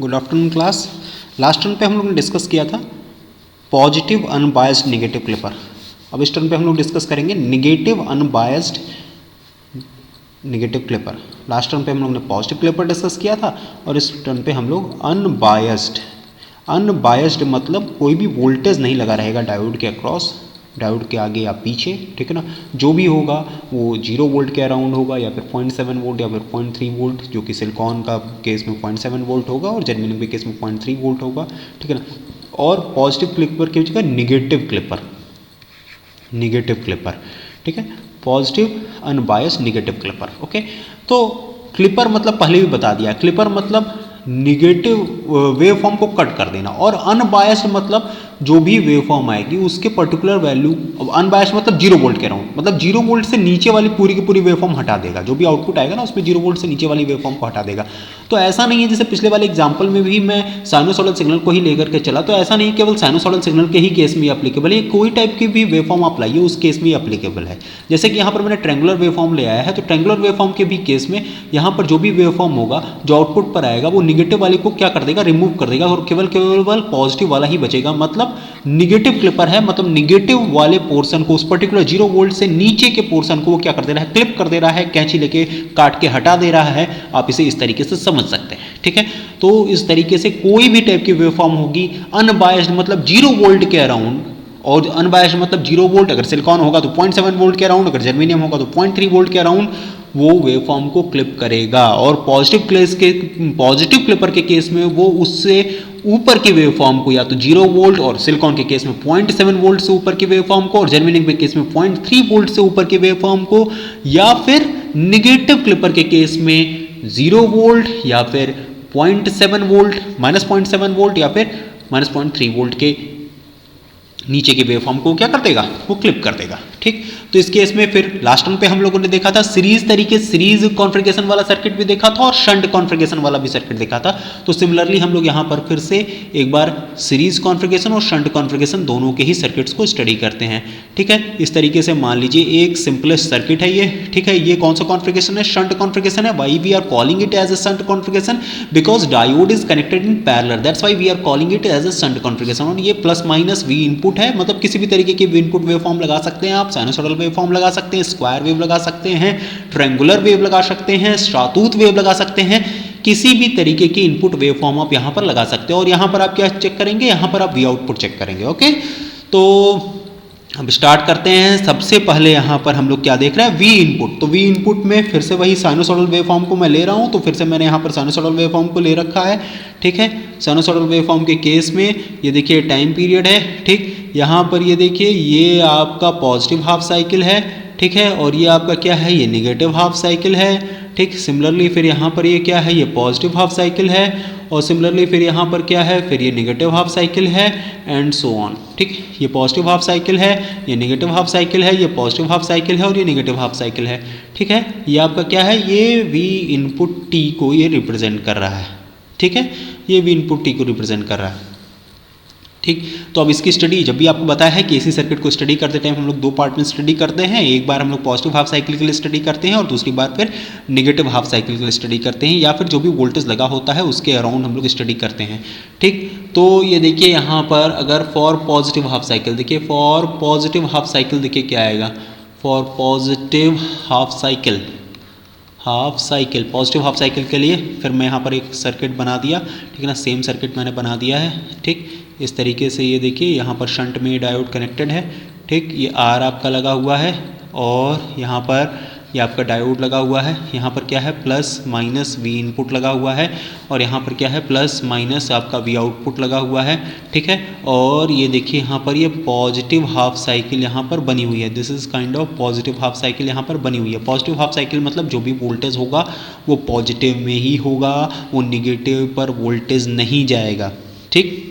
Good afternoon class. Last term पे हम लोग ने डिस्कस किया था पॉजिटिव अनबायस्ड नेगेटिव क्लिपर। अब इस टर्म पे हम लोग डिस्कस करेंगे negative unbiased negative clipper. Last term पे हम लोग ने पॉजिटिव क्लिपर डिस्कस किया था और इस टर्म पे हम लोग अनबायस्ड मतलब कोई भी वोल्टेज नहीं लगा रहेगा डायोड के अक्रॉस, डायोड के आगे या पीछे, ठीक है ना। जो भी होगा वो 0 वोल्ट के अराउंड होगा या फिर 0.7 वोल्ट या फिर 0.3 वोल्ट, जो कि सिलिकॉन का केस में 0.7 वोल्ट होगा और जर्मेनियम के केस में 0.3 वोल्ट होगा, ठीक है ना। और पॉजिटिव क्लिपर की जगह नेगेटिव क्लिपर, ठीक है, positive unbiased negative clipper. Okay, तो क्लिपर मतलब पहले भी बता दिया, क्लिपर मतलब निगेटिव वेव फॉर्म को कट कर देना, और अनबायस्ड मतलब जो भी वेव फॉर्म आएगी उसके पर्टिकुलर वैल्यू, अनबायस्ड मतलब 0 वोल्ट के अराउंड, मतलब 0 वोल्ट से नीचे वाली पूरी की पूरी वेव फॉर्म हटा देगा। जो भी आउटपुट आएगा ना उसमें 0 वोल्ट से नीचे वाली वेव फॉर्म को हटा देगा। तो ऐसा नहीं है जैसे पिछले वाले एग्जाम्पल में भी मैं साइनोसॉइडल सिग्नल को ही लेकर के चला, तो ऐसा नहीं केवल साइनोसॉइडल सिग्नल के ही केस में एप्लीकेबल है, कोई टाइप की भी वेव फॉर्म आप लाइए उस केस में एप्लीकेबल है। जैसे कि यहाँ पर मैंने ट्रेंगुलर वेव फॉर्म ले आया है, तो ट्रेंगुलर वेव फॉर्म के भी केस में यहाँ पर जो भी वेव फॉर्म होगा जो आउटपुट पर आएगा वो निगेटिव वाले को क्या कर देगा, रिमूव कर देगा, और केवल पॉजिटिव वाला ही बचेगा। मतलब निगेटिव क्लिपर है, मतलब निगेटिव वाले पोर्शन को, उस पर्टिकुलर 0 वोल्ट से नीचे के पोर्शन को वो क्या कर दे रहा है, क्लिप कर दे रहा है, कैंची लेके काट के हटा दे रहा है। आप इसे इस तरीके से समझ सकते हैं, ठीक है। तो इस तरीके से कोई भी टाइप की वेव फॉर्म होगी अनबायस्ड मतलब 0 वोल्ट के अराउंड, और अनबायस्ड मतलब 0 वोल्ट, अगर सिलिकॉन होगा तो 0.7 वोल्ट के अराउंड, अगर जर्मेनियम होगा तो 0.3 वोल्ट के अराउंड वो वेव फॉर्म को क्लिप करेगा। और पॉजिटिव क्लिपर के केस में वो उससे ऊपर की वेव फॉर्म को, या तो 0 वोल्ट, और सिलिकॉन के केस में 0.7 वोल्ट से ऊपर की वेव फॉर्म को, और जर्मेनियम के केस में 0.3 वोल्ट से ऊपर की वेव फॉर्म को, या फिर निगेटिव क्लिपर के केस में 0 वोल्ट या फिर 0.7 वोल्ट, -0.7 वोल्ट या फिर -0.3 वोल्ट के नीचे के वेव फॉर्म को क्या कर देगा, वो क्लिप कर देगा, ठीक। तो इस केस में फिर लास्ट टर्म पे हम लोगों ने देखा था सीरीज कॉन्फ़िगरेशन वाला सर्किट भी देखा था और शंट कॉन्फ़िगरेशन वाला भी सर्किट देखा था। तो सिमिलरली हम लोग यहाँ पर फिर से एक बार सीरीज कॉन्फ़िगरेशन और शंट कॉन्फ़िगरेशन दोनों के ही सर्किट्स को स्टडी करते हैं, ठीक है। इस तरीके से मान लीजिए एक सिंपलेस्ट सर्किट है ये, ठीक है। ये कौन सा कॉन्फ़िगरेशन है, शंट कॉन्फ़िगरेशन है। Why we are calling it as a shunt configuration, because diode is connected in parallel, that's why we are calling it as a shunt configuration. और ये प्लस माइनस वी इनपुट है, मतलब किसी भी तरीके की input wave form लगा सकते हैं आप, साइनोसॉइडल वेव फॉर्म लगा सकते हैं, स्क्वायर वेव लगा सकते हैं, ट्रायंगुलर वेव लगा सकते हैं, स्ट्राटूथ वेव लगा सकते हैं, किसी भी तरीके की इनपुट वेव फॉर्म आप यहां पर लगा सकते हैं। और यहां पर आप क्या चेक करेंगे, यहां पर आप वी आउटपुट चेक करेंगे। ओके, तो अब स्टार्ट करते हैं। सबसे पहले यहाँ पर हम लोग क्या देख रहे हैं, वी इनपुट। तो वी इनपुट में फिर से वही साइनोसॉइडल वेव फॉर्म को मैं ले रहा हूँ, तो फिर से मैंने यहाँ पर साइनोसॉइडल वेव फॉर्म को ले रखा है, ठीक है। साइनोसॉइडल वेव फॉर्म के केस में ये देखिए टाइम पीरियड है, ठीक। यहाँ पर ये देखिए ये आपका पॉजिटिव हाफ साइकिल है, ठीक है, और ये आपका क्या है, ये निगेटिव हाफ साइकिल है, ठीक। सिमिलरली फिर यहाँ पर ये क्या है, ये पॉजिटिव हाफ साइकिल है, और सिमिलरली फिर यहाँ पर क्या है, फिर ये निगेटिव हाफ साइकिल है, एंड सो ऑन, ठीक। ये पॉजिटिव हाफ साइकिल है, ये निगेटिव हाफ साइकिल है, ये पॉजिटिव हाफ साइकिल है, और ये निगेटिव हाफ साइकिल है, ठीक है। ये आपका क्या है, ये वी इनपुट टी को ये रिप्रेजेंट कर रहा है, ठीक है। ये वी इनपुट टी को रिप्रेजेंट कर रहा है, ठीक। तो अब इसकी स्टडी, जब भी आपको बताया है कि एसी सर्किट को स्टडी करते टाइम हम लोग दो पार्ट में स्टडी करते हैं। एक बार हम लोग पॉजिटिव हाफ साइकिल के लिए स्टडी करते हैं और दूसरी बार फिर निगेटिव हाफ साइकिल के लिए स्टडी करते हैं, या फिर जो भी वोल्टेज लगा होता है उसके अराउंड हम लोग स्टडी करते हैं, ठीक। तो ये देखिए यहाँ पर अगर फॉर पॉजिटिव हाफ साइकिल, देखिए फॉर पॉजिटिव हाफ साइकिल देखिए क्या आएगा, for positive half cycle positive half cycle के लिए फिर मैं यहाँ पर एक सर्किट बना दिया, ठीक है ना। सेम सर्किट मैंने बना दिया है, ठीक। इस तरीके से ये देखिए यहाँ पर शंट में डायोड कनेक्टेड है, ठीक। ये आर आपका लगा हुआ है, और यहाँ पर ये आपका डायोड लगा हुआ है। यहाँ पर क्या है, प्लस माइनस वी इनपुट लगा हुआ है, और यहाँ पर क्या है, प्लस माइनस आपका वी आउटपुट लगा हुआ है, ठीक है। और ये देखिए यहाँ पर ये पॉजिटिव हाफ साइकिल यहाँ पर बनी हुई है, this is kind of positive half cycle यहाँ पर बनी हुई है। पॉजिटिव हाफ साइकिल मतलब जो भी वोल्टेज होगा वो पॉजिटिव में ही होगा, वो निगेटिव पर वोल्टेज नहीं जाएगा, ठीक।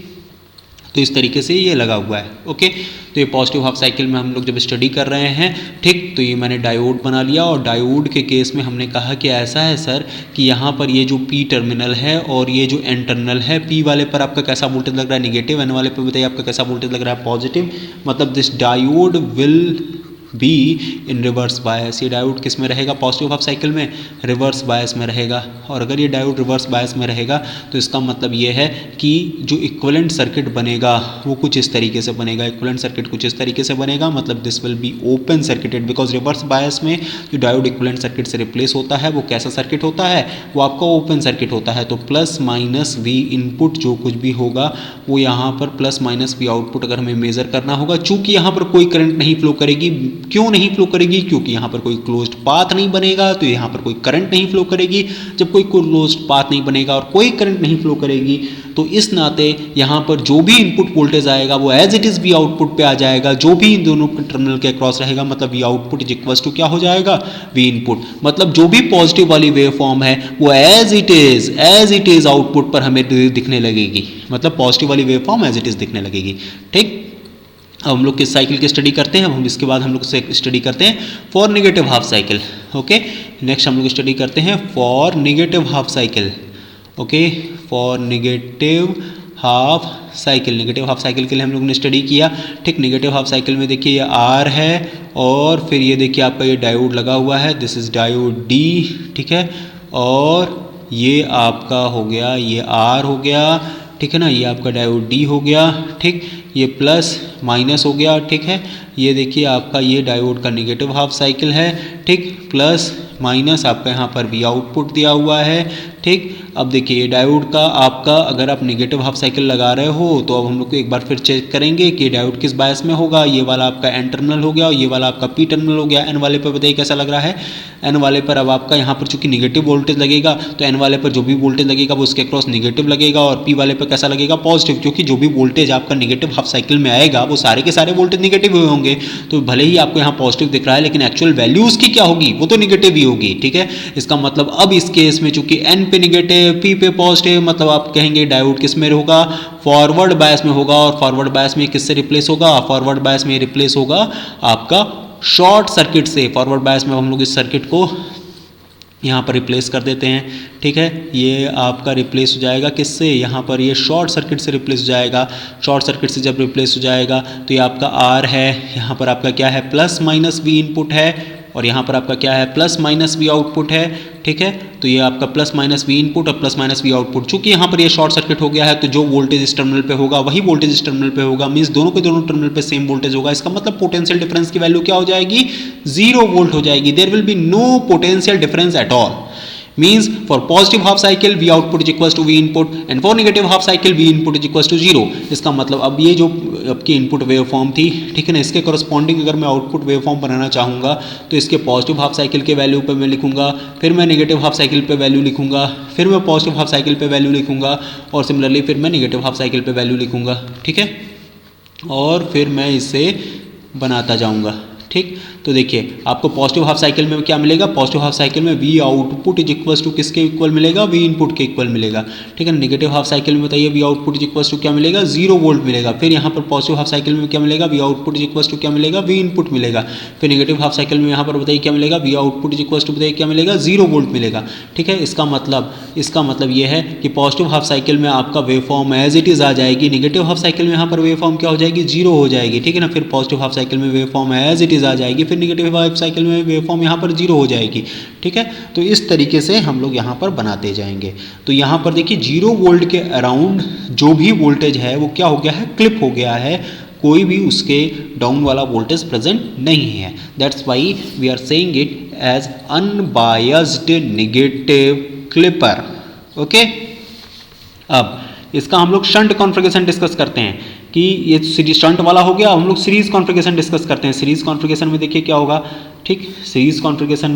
तो इस तरीके से ये लगा हुआ है, ओके। तो ये पॉजिटिव हाफ साइकिल में हम लोग जब स्टडी कर रहे हैं, ठीक, तो ये मैंने डायोड बना लिया, और डायोड के केस में हमने कहा कि ऐसा है सर कि यहाँ पर ये जो पी टर्मिनल है और ये जो एन टर्मिनल है, पी वाले पर आपका कैसा वोल्टेज लग रहा है, निगेटिव, एन वाले पर बताइए आपका कैसा वोल्टेज लग रहा है, पॉजिटिव। मतलब this diode will be in reverse bias. ये डायोड किस में रहेगा? पॉजिटिव हाफ साइकिल में, रिवर्स बायस में रहेगा। और अगर ये डायोड रिवर्स बायस में रहेगा तो इसका मतलब ये है कि जो इक्विवेलेंट सर्किट बनेगा वो कुछ इस तरीके से बनेगा। इक्विवेलेंट सर्किट कुछ इस तरीके से बनेगा, मतलब this will be open circuited, because reverse bias में जो डायोड इक्विवेलेंट सर्किट से रिप्लेस होता है वो कैसा सर्किट होता है? वो आपका ओपन सर्किट होता है। तो प्लस माइनस वी इनपुट जो कुछ भी होगा वो यहाँ पर प्लस माइनस वी आउटपुट अगर हमें मेजर करना होगा। चूंकि यहाँ पर कोई करंट नहीं फ्लो करेगी। क्यों नहीं फ्लो करेगी? क्योंकि यहाँ पर कोई क्लोज्ड पाथ नहीं बनेगा, तो यहाँ पर कोई करंट नहीं फ्लो करेगी। जब कोई क्लोज्ड पाथ नहीं बनेगा और कोई करंट नहीं फ्लो करेगी तो इस नाते यहाँ पर जो भी इनपुट वोल्टेज आएगा वो as it is V output पे आ जाएगा, जो भी इन दोनों टर्मिनल के अक्रॉस रहेगा। मतलब V output is equals to क्या हो जाएगा? V input. मतलब जो भी पॉजिटिव वाली वेव फॉर्म है वो एज इट इज आउटपुट पर हमें दिखने लगेगी। मतलब पॉजिटिव वाली wave form as it is दिखने लगेगी। ठीक, अब हम लोग किस साइकिल की स्टडी करते हैं? अब हम इसके बाद हम लोग स्टडी करते हैं for negative half cycle. Okay, next हम लोग स्टडी करते हैं for negative half cycle. Okay, for negative half cycle. Negative half cycle के लिए हम लोग ने स्टडी किया। ठीक, नेगेटिव हाफ साइकिल में देखिए ये आर है और फिर ये देखिए आपका ये डायोड लगा हुआ है, दिस इज डायोड डी। ठीक है, और ये आपका हो गया, ये आर हो गया। ठीक है ना, ये आपका डायोड डी हो गया। ठीक, ये प्लस माइनस हो गया। ठीक है, ये देखिए आपका ये डायोड का नेगेटिव हाफ साइकिल है। ठीक, प्लस माइनस आपका यहाँ पर भी आउटपुट दिया हुआ है। ठीक, अब देखिए ये डायोड का आपका अगर आप नेगेटिव हाफ साइकिल लगा रहे हो तो अब हम लोग को एक बार फिर चेक करेंगे कि डायोड किस बायस में होगा। ये वाला आपका एन टर्मिनल हो गया और ये वाला आपका पी टर्मिनल हो गया। एन वाले पर बताइए कैसा लग रहा है? एन वाले पर अब आपका यहाँ पर चूंकि नेगेटिव वोल्टेज लगेगा तो एन वाले पर जो भी वोल्टेज लगेगा वो उसके क्रॉस नेगेटिव लगेगा और पी वाले पर कैसा लगेगा? पॉजिटिव, क्योंकि जो भी वोल्टेज आपका नेगेटिव हाफ साइकिल में आएगा वो सारे के सारे वोल्टेज नेगेटिव हुए होंगे। तो भले ही आपको यहाँ पॉजिटिव दिख रहा है लेकिन एक्चुअल वैल्यू उसकी क्या होगी? वो तो नेगेटिव ही होगी। ठीक है, इसका मतलब अब इस केस में चूंकि एन पे नेगेटिव पी पे पॉजिटिव, मतलब आप कहेंगे डायोड किस में होगा? फॉरवर्ड बायस में होगा। और फॉरवर्ड बायस में किससे रिप्लेस होगा? फॉरवर्ड बायस में रिप्लेस होगा आपका शॉर्ट सर्किट से। फॉरवर्ड बायस में हम लोग इस सर्किट को यहाँ पर रिप्लेस कर देते हैं। ठीक है, ये आपका रिप्लेस हो जाएगा किससे? यहाँ पर ये शॉर्ट सर्किट से रिप्लेस हो जाएगा। शॉर्ट सर्किट से जब रिप्लेस हो जाएगा तो ये आपका आर है, यहाँ पर आपका क्या है? प्लस माइनस वी इनपुट है और यहाँ पर आपका क्या है? प्लस माइनस वी आउटपुट है। ठीक है, तो ये आपका प्लस माइनस वी इनपुट और प्लस माइनस वी आउटपुट। चूंकि यहाँ पर ये शॉर्ट सर्किट हो गया है तो जो वोल्टेज इस टर्मिनल पे होगा वही वोल्टेज इस टर्मिनल पे होगा। मींस दोनों के दोनों टर्मिनल पे सेम वोल्टेज होगा। इसका मतलब पोटेंशियल डिफरेंस की वैल्यू क्या हो जाएगी? 0 वोल्ट हो जाएगी। There will be no potential difference at all. Means for positive half cycle V output is equals to V input and for negative half cycle V input is equals to 0। इसका मतलब अब ये जो आपकी input wave form थी, ठीक है ना, इसके करस्पॉन्डिंग अगर मैं आउटपुट वेव फॉर्म बनाना चाहूँगा तो इसके पॉजिटिव हाफ साइकिल के वैल्यू पे मैं लिखूँगा, फिर मैं नेगेटिव हाफ साइकिल पे वैल्यू लिखूँगा, फिर मैं पॉजिटिव हाफ साइकिल पे वैल्यू लिखूँगा और सिमिलरली फिर मैं नेगेटिव हाफ साइकिल पे वैल्यू लिखूँगा। ठीक है, और फिर मैं इसे बनाता जाऊँगा। ठीक, तो देखिए आपको पॉजिटिव हाफ साइकिल में क्या मिलेगा? पॉजिटिव हाफ साइकिल में V output is equals to किसके इक्वल मिलेगा? वी इनपुट के इक्वल मिलेगा। ठीक है, नेगेटिव हाफ साइकिल में बताइए V output is equals to क्या मिलेगा? 0 वोल्ट मिलेगा। फिर यहाँ पर पॉजिटिव हाफ साइकिल में क्या मिलेगा? V output is equals to क्या मिलेगा? वी इनपुट मिलेगा। फिर नेगेटिव हाफ साइकिल में यहाँ पर बताइए क्या मिलेगा? V output is equals to बताइए क्या मिलेगा? 0 वोल्ट मिलेगा। ठीक है, इसका मतलब ये है कि पॉजिटिव हाफ साइकिल में आपका wave form as it is आ जाएगी, नेगेटिव हाफ साइकिल में यहाँ पर वेव फॉर्म क्या हो जाएगी? 0 हो जाएगी। ठीक है ना, फिर पॉजिटिव हाफ साइकिल में wave form as it is आ जाएगी, फिर नेगेटिव हाफ साइकिल में वेव फॉर्म यहाँ पर 0 हो जाएगी। ठीक है, तो इस तरीके से हम लोग यहाँ पर बनाते जाएंगे। तो यहाँ पर देखिए 0 वोल्ट के अराउंड जो भी वोल्टेज है वो क्या हो गया है? क्लिप हो गया है। कोई भी उसके डाउन वाला वोल्टेज प्रेजेंट नहीं है। That's why we are saying it as unbiased negative clipper. Okay, अब इसका हम लोग शंट कॉन्फ़िगरेशन डिस्कस करते हैं कि ये सीरीज शंट वाला हो गया। हम लोग सीरीज कॉन्फ़िगरेशन डिस्कस करते हैं। सीरीज कॉन्फ़िगरेशन में देखिए क्या होगा। ठीक, सीरीज कॉन्फ़िगरेशन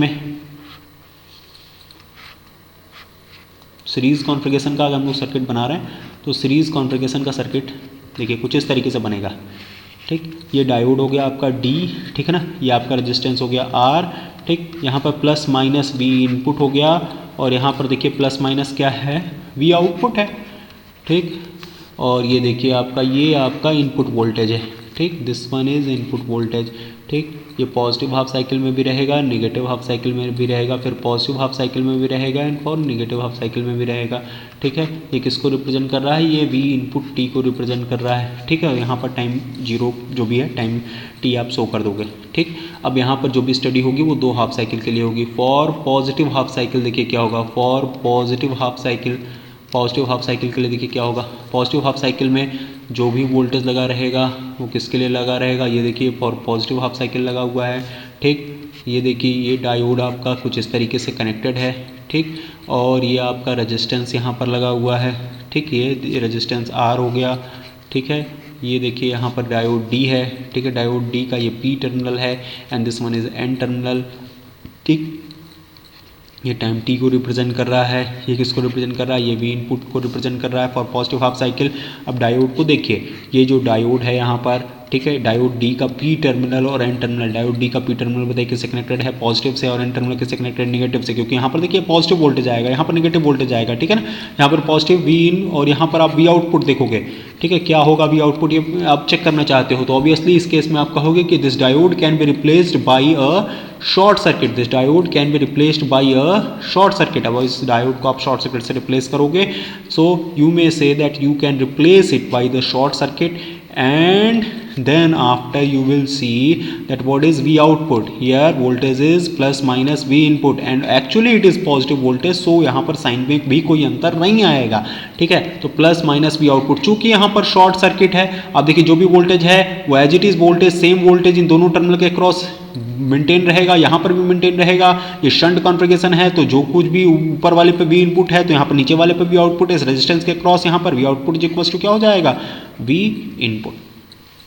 का अगर हम लोग सर्किट बना रहे हैं तो सीरीज कॉन्फ़िगरेशन का सर्किट देखिए कुछ इस तरीके से बनेगा। ठीक, ये डायोड हो गया आपका डी, ठीक है ना, ये आपका रेजिस्टेंस हो गया आर। ठीक, यहाँ पर प्लस माइनस वी इनपुट हो गया और यहाँ पर देखिए प्लस माइनस क्या है? वी आउटपुट है। ठीक, और ये देखिए आपका ये आपका इनपुट वोल्टेज है। ठीक, this one is input voltage, ठीक, ये पॉजिटिव हाफ साइकिल में भी रहेगा, नेगेटिव हाफ साइकिल में भी रहेगा, फिर पॉजिटिव हाफ साइकिल में भी रहेगा एंड और नेगेटिव हाफ साइकिल में भी रहेगा, ठीक है। ये किसको रिप्रेजेंट कर रहा है, ये वी इनपुट टी को रिप्रेजेंट कर रहा है, ठीक है। यहाँ पर टाइम जीरो जो भी है टाइम टी आप शो कर दोगे, ठीक। अब यहाँ पर जो भी स्टडी होगी वो 2 हाफ साइकिल के लिए होगी। फॉर पॉजिटिव हाफ साइकिल देखिए क्या होगा, for positive half cycle, positive half cycle के लिए देखिए क्या होगा, पॉजिटिव हाफ साइकिल में जो भी वोल्टेज लगा रहेगा वो किसके लिए लगा रहेगा, ये देखिए फॉर पॉजिटिव हाफ साइकिल लगा हुआ है, ठीक। ये देखिए ये डायोड आपका कुछ इस तरीके से कनेक्टेड है, ठीक, और ये आपका रेजिस्टेंस यहाँ पर लगा हुआ है, ठीक, ये रेजिस्टेंस आर हो गया, ठीक है। ये देखिए यहाँ पर डायोड डी है, ठीक है, डायोड डी का ये पी टर्मिनल है and this one is an terminal, ठीक। ये टाइम टी को रिप्रेजेंट कर रहा है, ये किसको रिप्रेजेंट कर रहा है, ये वी इनपुट को रिप्रेजेंट कर रहा है फॉर पॉजिटिव हाफ साइकिल। अब डायोड को देखिए, ये जो डायोड है यहाँ पर, ठीक है, डायोड डी का पी टर्मिनल और एन टर्मिनल, डायोड डी का पी टर्मिनल बताइए किससे कनेक्टेड है, पॉजिटिव से, और एन टर्मिनल किससे कनेक्टेड, नेगेटिव से, क्योंकि यहाँ पर देखिए पॉजिटिव वोल्टेज आएगा, यहाँ पर नेगेटिव वोल्टेज आएगा, ठीक है ना। यहाँ पर पॉजिटिव वी इन और यहाँ पर आप वी आउटपुट देखोगे, ठीक है, क्या होगा वी आउटपुट, ये आप चेक करना चाहते हो तो ऑब्वियसली इस केस में आप कहोगे कि this diode can be replaced by a short circuit, this diode can be replaced by a short circuit. अब इस डायोड को आप शॉर्ट सर्किट से रिप्लेस करोगे, so you may say that you can replace it by the short circuit and then after you will see that what is V output, here voltage is plus minus V input and actually it is positive voltage, so यहाँ पर sign में भी कोई अंतर नहीं आएगा, ठीक है। तो प्लस माइनस V आउटपुट, चूंकि यहाँ पर शॉर्ट सर्किट है, आप देखिए जो भी वोल्टेज है वो as it is voltage, same voltage इन दोनों टर्मिनल के क्रॉस मेंटेन रहेगा, यहाँ पर भी मेंटेन रहेगा। ये शंट कॉन्फ़िगरेशन है तो जो कुछ भी ऊपर वाले पे वी इनपुट है तो यहाँ पर नीचे वाले पे वी आउटपुट है, इस रेजिस्टेंस के क्रॉस यहाँ पर V output is equal to क्या हो जाएगा, वी इनपुट।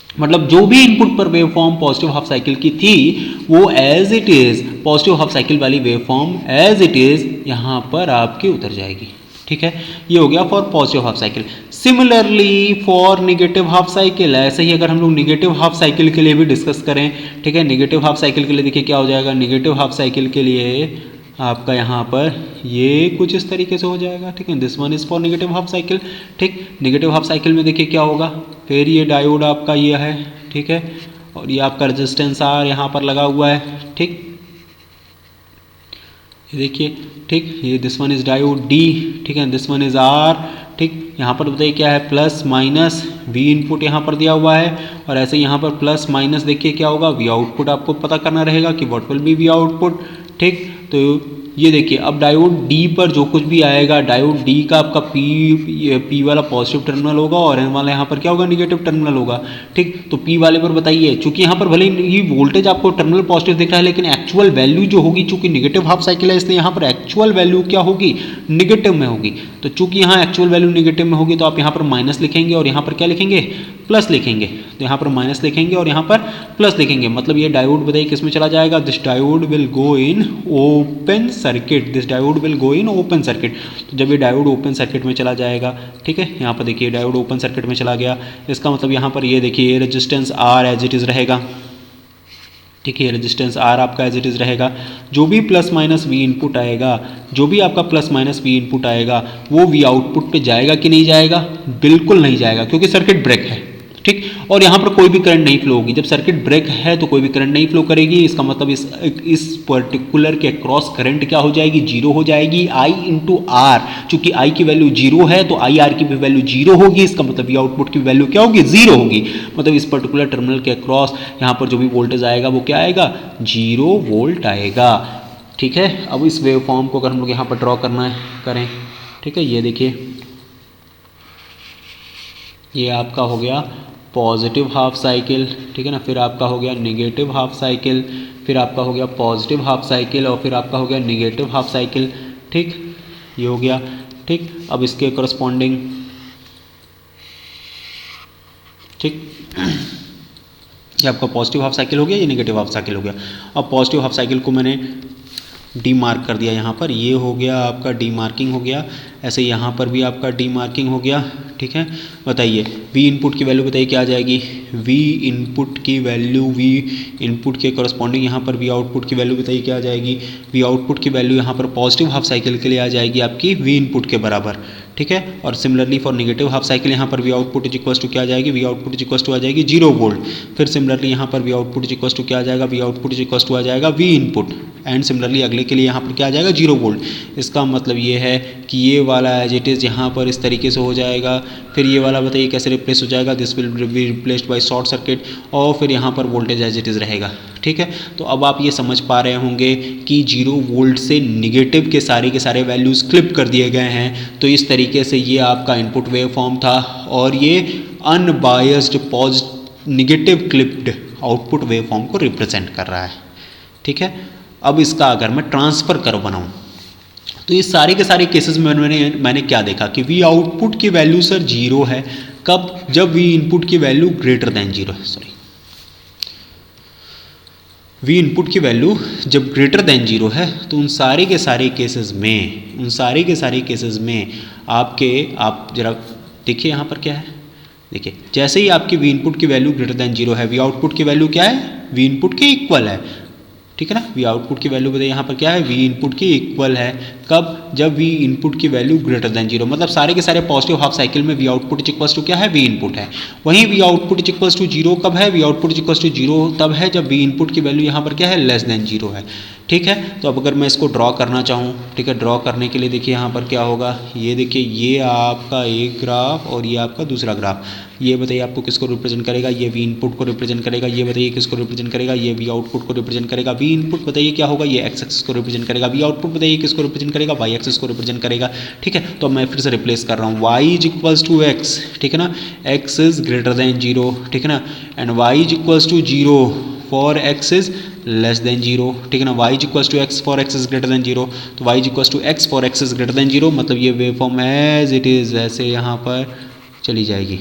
मतलब जो भी इनपुट पर wave form positive half cycle की थी वो as it is positive half cycle वाली wave form as it is यहाँ पर आपकी उतर जाएगी, ठीक है। ये हो गया for positive half cycle. Similarly for negative half cycle, ऐसे ही अगर हम लोग नेगेटिव हाफ साइकिल के लिए भी डिस्कस करें, ठीक है, नेगेटिव हाफ साइकिल के लिए देखिए क्या हो जाएगा, नेगेटिव हाफ साइकिल के लिए आपका यहाँ पर ये कुछ इस तरीके से हो जाएगा, ठीक है, this one is for negative half cycle, ठीक। नेगेटिव हाफ साइकिल में देखिए क्या होगा, फिर ये डायोड आपका ये है, ठीक है, और ये आपका रेजिस्टेंस आर यहाँ पर लगा हुआ है, ठीक, ये देखिए, ठीक, ये this one is diode D, ठीक है, दिस वन इज आर, ठीक। यहाँ पर बताइए क्या है, प्लस माइनस वी इनपुट यहाँ पर दिया हुआ है और ऐसे यहाँ पर प्लस माइनस देखिए क्या होगा, वी आउटपुट आपको पता करना रहेगा कि what will be we output, ठीक। तो ये देखिए अब डायोड डी पर जो कुछ भी आएगा, डायोड डी का आपका पी वाला पॉजिटिव टर्मिनल होगा और एन वाला यहाँ पर क्या होगा, निगेटिव टर्मिनल होगा, ठीक। तो पी वाले पर बताइए, चूंकि यहाँ पर भले ही वोल्टेज आपको टर्मिनल पॉजिटिव दिख रहा है लेकिन एक्चुअल वैल्यू जो होगी, चूंकि निगेटिव हाफ साइकिल है इसलिए यहाँ पर एक्चुअल वैल्यू क्या होगी, निगेटिव में होगी। तो चूंकि यहाँ एक्चुअल वैल्यू निगेटिव में होगी तो आप यहाँ पर माइनस लिखेंगे और यहाँ पर क्या लिखेंगे, प्लस लिखेंगे। तो यहाँ पर माइनस लिखेंगे और यहाँ पर प्लस लिखेंगे, मतलब ये डायोड बताइए किस में चला जाएगा, this diode will go in open circuit, this diode will go in open circuit. तो जब ये डायोड ओपन सर्किट में चला जाएगा, ठीक है, यहाँ पर देखिए डायोड ओपन सर्किट में चला गया, इसका मतलब यहाँ पर ये देखिए ये resistance R as it is रहेगा, ठीक है, रेजिस्टेंस आर आपका एज इट इज रहेगा। जो भी प्लस माइनस वी इनपुट आएगा, जो भी आपका प्लस माइनस वी इनपुट आएगा वो वी आउटपुट पे जाएगा कि नहीं जाएगा, बिल्कुल नहीं जाएगा, क्योंकि सर्किट ब्रेक है, ठीक। और यहाँ पर कोई भी करंट नहीं फ्लो होगी, जब सर्किट ब्रेक है तो कोई भी करंट नहीं फ्लो करेगी, इसका मतलब इस पर्टिकुलर के क्रॉस करंट क्या हो जाएगी, जीरो हो जाएगी, आई इंटू आर। चूंकि आई की वैल्यू जीरो है तो आई आर की भी वैल्यू जीरो होगी, इसका मतलब ये आउटपुट की वैल्यू क्या होगी, जीरो होगी। मतलब इस पर्टिकुलर टर्मिनल के क्रॉस यहाँ पर जो भी वोल्टेज आएगा वो क्या आएगा, 0 वोल्ट आएगा, ठीक है। अब इस वेव फॉर्म को अगर हम लोग यहाँ पर ड्रॉ करना है करें, ठीक है, ये देखिए ये आपका हो गया पॉजिटिव हाफ साइकिल, ठीक है ना, फिर आपका हो गया नेगेटिव हाफ साइकिल, फिर आपका हो गया पॉजिटिव हाफ साइकिल और फिर आपका हो गया नेगेटिव हाफ साइकिल, ठीक, ये हो गया, ठीक। अब इसके करस्पॉन्डिंग, ठीक, ये आपका पॉजिटिव हाफ साइकिल हो गया, ये नेगेटिव हाफ साइकिल हो गया। अब पॉजिटिव हाफ साइकिल को मैंने डी मार्क कर दिया यहाँ पर, ये हो गया आपका डी मार्किंग हो गया, ऐसे यहाँ पर भी आपका डी मार्किंग हो गया, ठीक है। बताइए वी इनपुट की वैल्यू बताइए क्या आ जाएगी, वी इनपुट की वैल्यू, वी इनपुट के करस्पॉन्डिंग यहाँ पर वी आउटपुट की वैल्यू बताइए क्या आ जाएगी, वी आउटपुट की वैल्यू यहाँ पर पॉजिटिव हाफ साइकिल के लिए आ जाएगी आपकी वी इनपुट के बराबर, ठीक है। और similarly for negative half cycle यहाँ पर V output is equals to क्या आ जाएगी, V output is equals to आ जाएगी 0 वोल्ट। फिर सिमिलरली यहाँ पर V output is equals to क्या आ जाएगा, V output is equals to आ जाएगा वी इनपुट। एंड सिमिलरली अगले के लिए यहाँ पर क्या आ जाएगा 0 वोल्ट। इसका मतलब ये है कि ये वाला एज इट इज़ यहाँ पर इस तरीके से हो जाएगा। फिर ये वाला बताइए कैसे रिप्लेस हो जाएगा, this will be replaced by short circuit, और फिर यहाँ पर वोल्टेज एज इट इज़ रहेगा। ठीक है, तो अब आप ये समझ पा रहे होंगे कि 0 वोल्ट से निगेटिव के सारे वैल्यूज़ क्लिप कर दिए गए हैं। तो इस तरीके से ये आपका इनपुट वेव फॉर्म था और ये unbiased positive negative clipped output wave form को रिप्रेजेंट कर रहा है। ठीक है, अब इसका अगर मैं ट्रांसफ़र कर्व बनाऊँ तो ये सारे के सारे केसेस में मैंने क्या देखा कि वी आउटपुट की वैल्यू सर 0 है। कब, जब वी इनपुट की वैल्यू ग्रेटर देन 0 है, सॉरी वी इनपुट की वैल्यू जब ग्रेटर देन 0 है तो उन सारे के सारे केसेस में आप जरा देखिए यहाँ पर क्या है। देखिए जैसे ही आपकी वी इनपुट की वैल्यू ग्रेटर देन 0 है, वी आउटपुट की वैल्यू क्या है, वी इनपुट के इक्वल है। ठीक है ना, वी आउटपुट की वैल्यू बताइए यहाँ पर क्या है, वी इनपुट की इक्वल है। कब, जब वी इनपुट की वैल्यू ग्रेटर देन 0, मतलब सारे के सारे पॉजिटिव हाफ साइकिल में V output is equals to क्या है, वी इनपुट है। वहीं V output is equals to 0 कब है, V output is equals to 0 तब है जब वी इनपुट की वैल्यू यहाँ पर क्या है, लेस देन 0 है। ठीक है, तो अब अगर मैं इसको ड्रॉ करना चाहूँ, ठीक है, ड्रॉ करने के लिए देखिए यहाँ पर क्या होगा, ये देखिए ये आपका एक ग्राफ और ये आपका दूसरा ग्राफ। ये बताइए आपको किसको रिप्रेजेंट करेगा, ये वी इनपुट को रिप्रेजेंट करेगा। ये बताइए किसको रिप्रेजेंट करेगा, ये वी आउटपुट को रिप्रेजेंट करेगा। वी इनपुट बताइए क्या होगा, ये एक्स एक्सिस को रिप्रेजेंट करेगा। वी आउटपुट बताइए किसको रिप्रेजेंट करेगा, वाई एक्सिस को रिप्रेजेंट करेगा। ठीक है, तो मैं फिर से रिप्लेस कर रहा हूँ, y is equals to x, ठीक है ना, एक्स इज ग्रेटर देन 0, ठीक है ना, and y is equals to 0 for x is less than 0, ठीक है ना, y is equals to x for x is greater than 0, तो y is equals to x for x is greater than 0, मतलब ये wave form as it is वैसे यहाँ पर चली जाएगी,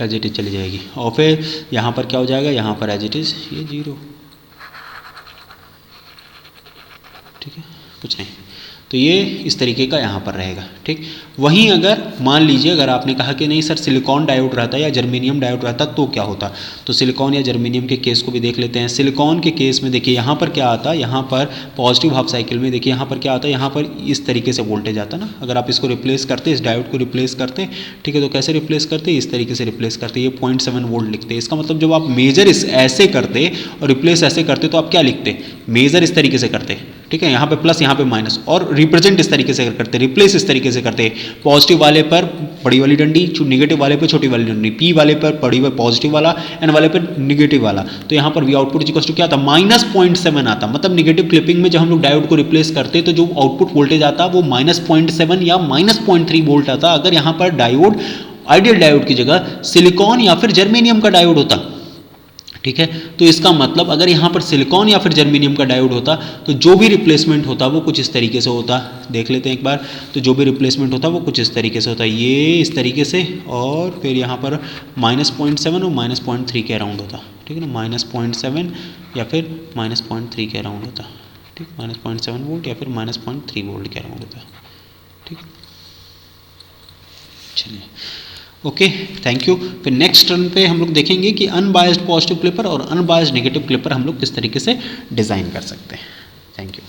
एज इट इज चली जाएगी। और फिर यहाँ पर क्या हो जाएगा, यहाँ पर एज इट इज़ ये 0, ठीक है, कुछ नहीं, तो ये इस तरीके का यहाँ पर रहेगा। ठीक, वहीं अगर मान लीजिए अगर आपने कहा कि नहीं सर सिलिकॉन डायोड रहता या जर्मेनियम डायोड रहता तो क्या होता, तो सिलिकॉन या जर्मेनियम के केस को भी देख लेते हैं। सिलिकॉन के केस में देखिए यहाँ पर क्या आता है, यहाँ पर पॉजिटिव हाफ साइकिल में देखिए यहाँ पर क्या आता है, यहाँ पर इस तरीके से वोल्टेज आता ना। अगर आप इसको रिप्लेस करते, इस डायोड को रिप्लेस करते, ठीक है, तो कैसे रिप्लेस करते, इस तरीके से रिप्लेस करते, ये 0.7 वोल्ट लिखते। इसका मतलब जब आप मेजर इस ऐसे करते और रिप्लेस ऐसे करते तो आप क्या लिखते, मेजर इस तरीके से करते, ठीक है, यहाँ पे प्लस यहाँ पे माइनस, और रिप्रेजेंट इस तरीके से करते, रिप्लेस इस तरीके से करते। पॉजिटिव वाले पर बड़ी वाली डंडी, नेगेटिव वाले पर छोटी वाली डंडी, पी वाले पर बड़ी पॉजिटिव वाला, एन वाले पर नेगेटिव वाला। तो यहाँ पर वी आउटपुट इक्वल्स टू क्या आता, -0.7 आता। मतलब नेगेटिव क्लिपिंग में जब हम लोग डायोड को रिप्लेस करते तो जो आउटपुट वोल्टेज आता वो -0.7 या -0.3 वोल्ट आता। अगर यहाँ पर डायोड आइडियल डायोड की जगह सिलिकॉन या फिर जर्मेनियम का डायोड होता, ठीक है, तो इसका मतलब अगर यहाँ पर सिलिकॉन या फिर जर्मेनियम का डायोड होता तो जो भी रिप्लेसमेंट होता वो कुछ इस तरीके से होता। देख लेते हैं एक बार, तो जो भी रिप्लेसमेंट होता वो कुछ इस तरीके से होता, ये इस तरीके से, और फिर यहाँ पर -0.7 और -0.3 के अराउंड होता, ठीक है ना, -0.7 या फिर -0.3 के अराउंड होता, ठीक, -0.7 वोल्ट या फिर -0.3 वोल्ट के अराउंड होता, ठीक। चलिए, ओके, थैंक यू। फिर नेक्स्ट टर्न पे हम लोग देखेंगे कि अनबायस्ड पॉजिटिव क्लिपर और अनबायस्ड नेगेटिव क्लिपर हम लोग किस तरीके से डिज़ाइन कर सकते हैं। Thank you.